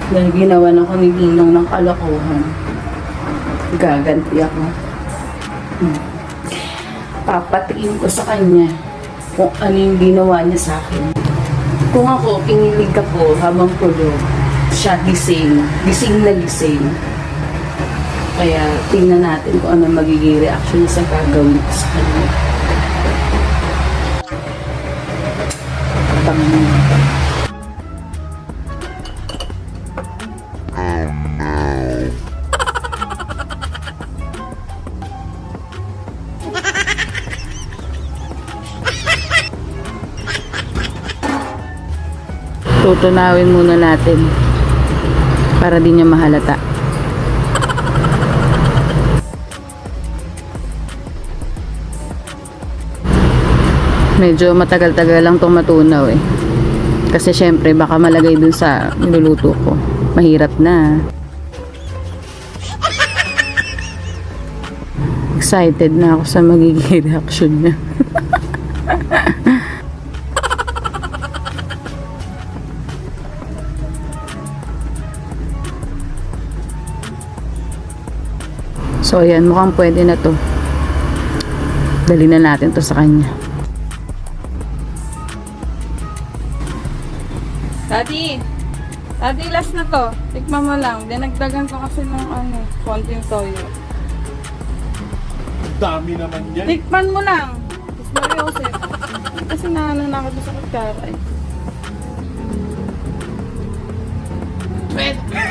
Dahil ginawa na ko ni Ninong ng kalokohan. Gaganti ako. Papatiin ko sa kanya kung ano yung ginawa niya sa akin. Kung ako, kinilig ako habang tulog, siya gising. Gising na gising. Kaya tingnan natin kung ano magiging reaction niya sa gagawin ko sa kanya. Panginoon. Tutunawin muna natin para di niya mahalata. Medyo matagal-tagal lang tong matunaw eh. Kasi syempre baka malagay dun sa niluluto ko. Mahirap na. Excited na ako sa magiging reaction niya. So ayan, mukhang pwede na to. Dali na natin to sa kanya. Daddy! Daddy, last na to. Tikman mo lang. Dinagdagan ko kasi ng konting toyo. Dami naman yan. Tikman mo lang. Mas Mariosep. Kasi naano na ako sa kutsara eh. Pwede.